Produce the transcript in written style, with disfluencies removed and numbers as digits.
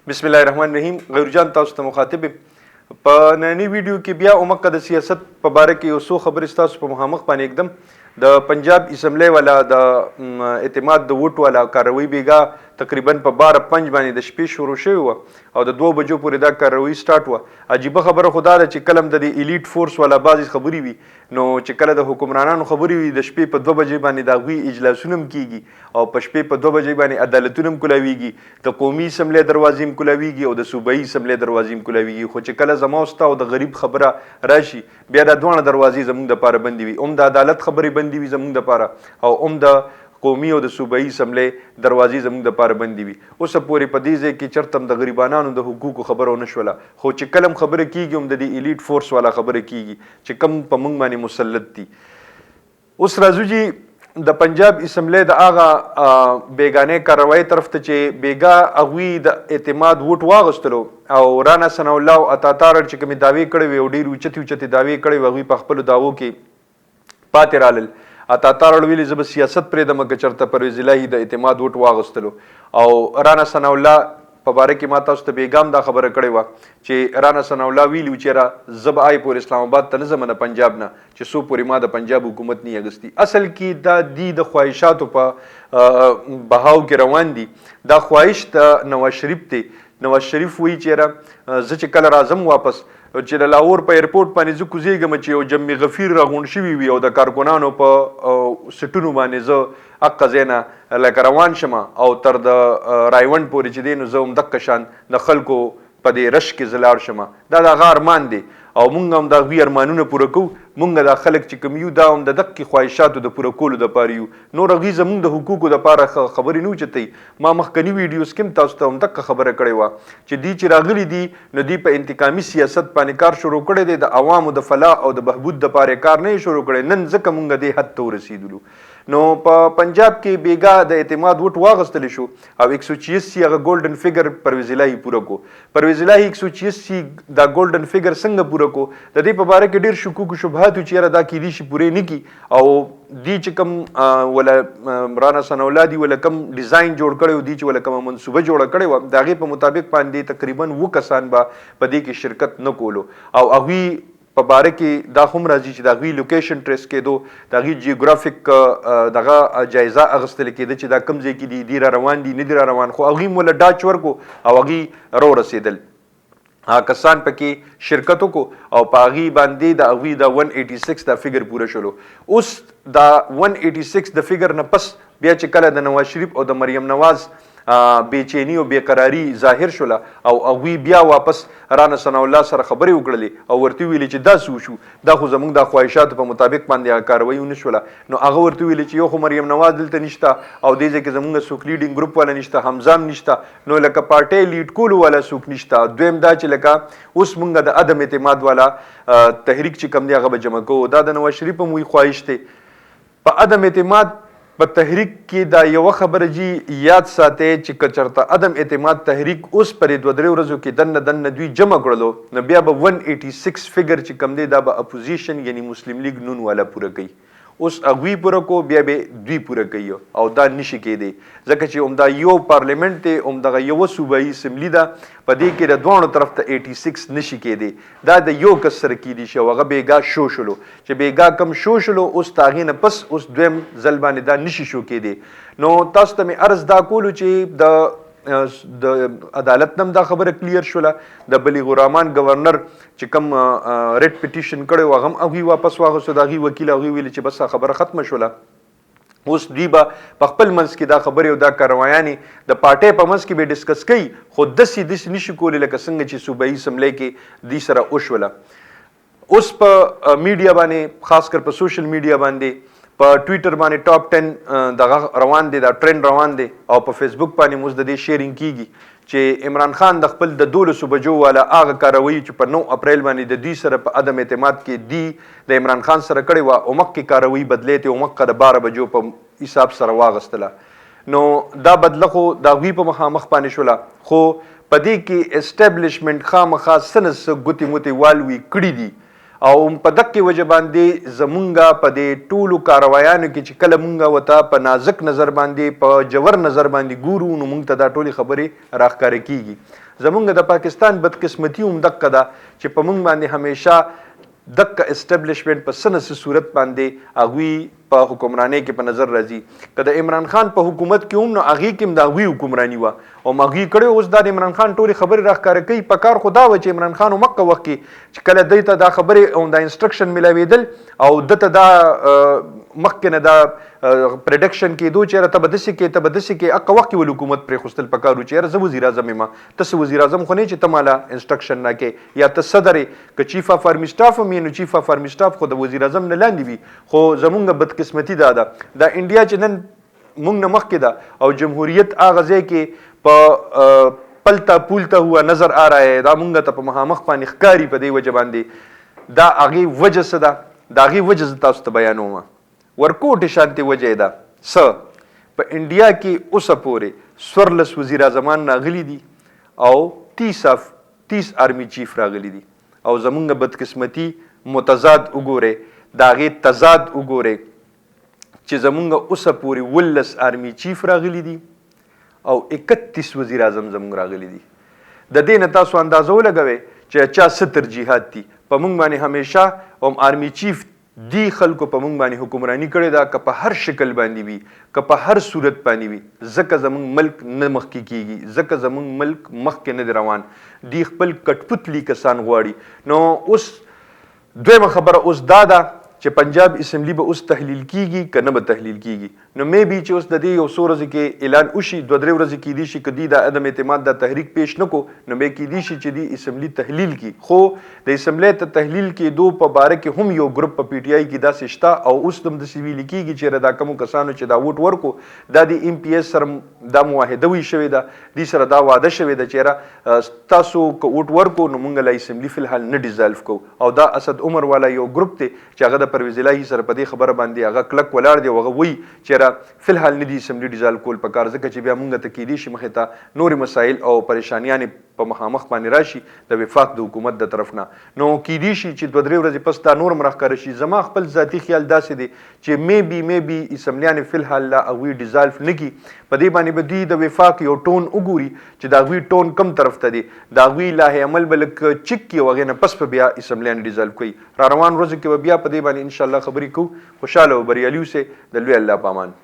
بسم الله الرحمن الرحیم. غیرجان تاسو ته مخاطب په نننی ویډیو کې بیا عمقه د سیاست په باره کې یو څو خبرې ستاسو په مخامخ باندې اقدم د پنجاب اسمبلی والا د اعتماد د ووټ والا کاروي بیګا تقریبا په 12:05 باندې د شپې شروع شوی و او د 2 بجو پورې دا کاروي سٹارټ و. عجیبه خبره خدا ده چې کلم د الیټ فورس والا بعضی خبرې وي نو چې کله د حکمرانانو خبرې وي د شپې په 2 بجې باندې دا غوي اجلاسونه کیږي او په شپې په 2 بجې باندې عدالتونه کولاویږي د قومي اسمبلی دروازې کولاویږي او د صوبایي اسمبلی دروازې کولاویږي. خو چې کله زموستا او د غریب خبره راشي بیا د دوه دروازې زموږ د پاره بندي وي، د عدالت خبرې بندي وي زموږ د پاره او د قومي او د صوبایي اسمبلی دروازې زموږ د پاره بندي وي. اوس پورې په دې ځای کې چرته د غریبانو د حقوقو خبره ونه شوله، خو چې کلم خبره کیږي د دې الیټ فورس والا خبره کیږي چې کم په موږ باندې مسلط دي. اوس راځو چې د پنجاب اسمبلی د هغه بیګانې کاروایی طرف ته چې بیګا هغوی د اعتماد ووټ واغستلو او رانا ثناء الله او عطا چې کومې دعوې کړې وې او ډېر اوچتې دعوې کړې وې هغوی په خپلو دعوو کې پاتې رالل. عطا ویلي زه به سیاست پرېږدم که چېرته پرویز الهي د اعتماد ووټ واغستلو او رانا ثناء الله په باره کې ما تاسو ته بیګام دا خبره کړې وه چې رانا ثناء الله ویلي و چېرې زه به پورې اسلام آباد ته نه ځم د پنجاب نه چې څو پورې ما د پنجاب حکومت نه اخیستي. اصل کې دا د خواهشاتو په بهاو کې روان دي. دا خواهش د نواز شریف دی. نواز شریف وایي چېرې زه چې کله راځم واپس چې د لاهور په ایرپورټ باندې زه کوزیږم چې یو جمع غفیر راغونډ شوي وي او د کارکونانو په سټونو باندې زه حق ځای نه لکه روان شم او تر د رایونډ پورې چې دی نو زه همدغه شان د خلکو په دې رش کې زه لاړ شم. دا د هغه ارمان دی او مونږ هم د هغوی ارمانونه پوره کوو. مونږ دا خلک چې کوم یو دا هم د دقې خواهشاتو د پوره کولو دپاره یو. نور هغوی زمونږ د حقوقو دپاره خبرې نه اوچتوي. ما مخکني ویډیوز کې هم تاسو ته همدغه خبره کړې وه چې دوی چې راغلي دي نو دوی په انتقامي سیاست باندې کار شروع کړی دی. د عوامو د فلاح او د بهبود دپاره کار نه شروع کړی. نن ځکه مونږ دې حد ته ورسېدلو. نو په پنجاب کې بیګا د اعتماد ووټ واغستلی شو او 186 هغه ګولډن فیګر پرویز الهي پوره کو. پرویز الهي 186 دا ګولډن فیګر څنګه پوره کو د دې په باره کې ډېر شکوک و شبهات و چې یاره دا کیدای شي پورې نه کي او دی چې کوم ولا رانا ثناء الله دی ولا کوم ډیزاین جوړ کړی و دی چې ولا کومه منصوبه جوړه کړې وه د هغې په مطابق باندې تقریبا 2 کسان به په دې کې شرکت نه کولو او هغوی په باره کې دا هم راځي چې د هغوی لوکیشن ټریس کېدو د هغوی جیوګرافیک دغه جایزه اخیستل کېده چې دا کوم ځای کې دي دی را روان دي نه دي را روان. خو هغوی موله ډاچ ورکو او هغوی رسېدل. کسان پکې شرکت وکړو او په هغې باندې د هغوی د 186 دا فګر پوره شلو. اوس دا 186 د فګر نه پس بیا چې کله د نواز شریف او د مریم نواز بېچیني او بېقراري ظاهر شوله او هغوی بیا واپس رانا ثناء الله سره خبرې وکړلې او ورته ویلې چې داسې وشو دا خو زموږ د خواهشاتو په مطابق باندې هغه کاروایي ونه شوله. نو هغه ورته ویلې چې یو خو مریم نواز دلته نشته او دې ځای کې زموږ څوک لیډینګ ګروپ والا نشته، حمزه هم نشته، نو لکه پارټۍ لیډ کولو والا څوک نشته. دویم دا چې لکه اوس موږ د عدم اعتماد والا تحریک چې کوم دی هغه به جمع کوو. دا د نواز شریف هم وی خواهش دی. په عدم اعتماد په تحریک کې دا یوه خبره جی یاد ساتئ چې که چېرته عدم اعتماد تحریک اوس پرې 2-3 ورځو کې دننه دوی جمع کړلو نو بیا به 186 فګر چې کوم دی دا به اپوزیشن یعنی مسلم لیگ نون والا پوره کوي. اوس هغوی پوره کو بیا به دوی پوره کوي او دا نشي کېدی ځکه چې همدا یو پارلیمنټ دی همدغه یوه صوبایي اسمبلي ده په دې کې د دواړو طرف ته 86 نشي کېدی. دا د یو کس سره کېدی شي او هغه بیګا شو شلو چې بیګا کم شو شلو اوس د هغې نه پس اوس دویم ځل باندې دا نشي شو کېدی. نو تاسو ته مې عرض دا کولو چې د عدالت نم دا خبره کلیر شوله. د بلیغ الرحمن گورنر چې کوم ریټ پټیشن کړی و هغه هم هغوی واپس واغستو. د هغوی وکیل هغوی ویلي چې بس خبره ختمه شوله. اوس دوی به په خپل منځ کې دا خبرې او دا کاروایانې د پارټۍ په منځ کې به ډسکس کوي خو داسې نشي کولی لکه څنګه چې صوبایي اسمبلی کې دوی سره وشوله. اوس په میډیا باندې خاص کر په سوشل میډیا باندې په ټویټر باندې ټاپ 10 دغه روان دی، دا ټرینډ روان دی او په فیسبوک باندې موږ د دې شیرینګ کیږي چې عمران خان د خپل د 12 بجو والا هغه کاروي چې په 9 اپریل باندې د دوی سره په عدم اعتماد کې دی د عمران خان سره کړې وه او مخکې کاروي بدلې ته مخکې د 12 بجو په حساب سره واغستله. نو دا بدله خو د هغوی په مخامخ باندې شوله خو په دې کې اسټابلیشمنټ خامخا څه نه څه ګوتې موتې والوي کړي دي او په دغه وجه باندې زمونږه په دې ټولو کاروایانو کې چې کله مونږه وته په نازک نظر باندې په جوور نظر باندې ګورو نو مونږ ته دا ټولې خبرې راښکاره کیږي. زمونږ د پاکستان بدقسمتي هم دغه ده چې په مونږ باندې همیشه دغه اسټابلیشمنټ په سنس صورت باندې هغوی په حکمرانۍ کې په نظر راځي. که د عمران خان په حکومت کې هم نو هغې کې هم د هغوی حکمراني وه او هغوی کړی اوس دا د عمران خان ټولې خبرې راښکاره کوي. په کار خو دا وه چې عمران خان مکه وخت کې چې کله دوی ته دا خبرې او دا انسټرکشن میلاوېدل او ده ته دا مخکې نه دا پریډکشن کېدو چې یاره ته به داسې کې ته به داسې کې هغه وخت کې ول حکومت پرېښوستل پکار و چې یاره زه وزیر اعظم یم ته څه وزیر اعظم خو نه چې ته ماله انسټرکشن راکې یا ته صدر یې که چیف اف آرمي سټاف هم یې نو چیف اف آرمي سټاف خو د وزیر اعظم نه لاندې وي. خو زمونږ بدقسمتي دا ده دا انډیا چې نن مونږ نه مخکې ده او جمهوریت هغه ځای کې په پلتا پولتا هوا نظر آ رہا ہے دا مونږ ته په مخامخ باندې ښکاري په دې وجه باندې دا هغې وجه څه ده د هغې وجه زه تاسو ته بیانوم. ورکوټې شانتې وجه یې ده څه په انډیا کې اوسه پورې 14 وزیر اعظمان راغلي دي او 30 آرمي چیف راغلي دي او زمونږ بدقسمتي متضاد وګورئ د هغې تضاد وګورئ چې زمونږ اوسه پورې 19 آرمي چیف راغلي دي او 31 وزیر اعظم زمونږ راغلي دي. د دې نه تاسو اندازه ولګوئ چې چا څه ترجیحات دي. په مونږ باندې همیشه هم آرمي چیف دی خلکو په مونږ باندې حکمرانی کړې ده که په هر شکل باندې وي که په هر صورت باندې وي ځکه زمونږ ملک نه مخکې کیږي ځکه زمونږ ملک مخکې نه دی روان. دی خپل کټپوتلي کسان غواړي. نو اوس دویمه خبره اوس دا ده چې پنجاب اسمبلی به اوس تحلیل کیږي که نه به تحلیل کیږي. نو می بي چې اوس د دې یو څو ورځې کې اعلان وشي 2-3 ورځې کیدی شي که دوی د عدم اعتماد د تحریک پیش نه کو نو بیا کیدی شي چې دوی اسمبلی تحلیل کی. خو د اسمبلی ته تحلیل کېدو په باره کې هم یو ګروپ په پی ټی آی کې داسې شته او اوس هم داسې ویلي کېږي چې دا کومو کسانو چې دا ووټ ورکو دا د ایم پی ایس سره دا معاهده وي شوې ده دوی سره دا واده شوې ده چې یاره تاسو که ووټ ورکو نو مونږ له اسمبلی فی الحال نه ډیزالف کوو او دا اسد عمر والا یو ګروپ دی چې هغه د پرویز الهي سره په دې خبره باندې هغه کلک ولاړ دی او هغه وایي چې یاره فی الحال نه دي اسمبلی ډیزالف کول پکار ځکه چې بیا مونږ ته کیدی شي مخې ته نورې مسایل او پریشانیانې په مخامخ باندې راشي د وفاق د حکومت د طرف نه. نو کیدی شي چې 2-3 ورځې پس دا نور راښکاره شي. زما خپل ذاتي خیال داسې دی چې می بي اسمبلیانې فی الحال لا هغوی ډیزالف نه کي. په دې باندې به دوی د وفاق یو ټون وګوري چې د هغوی ټون کم طرف ته دی د هغوی لایحه عمل به لږ چک کړي او هغې نه پس به بیا اسمبلیانې ډیزالف کوي. را روان ورځو کې به بیا په دې باندې انشاءالله خبرې کوو. خوشحاله او بریالي اوسئ. د لوی الله په امان.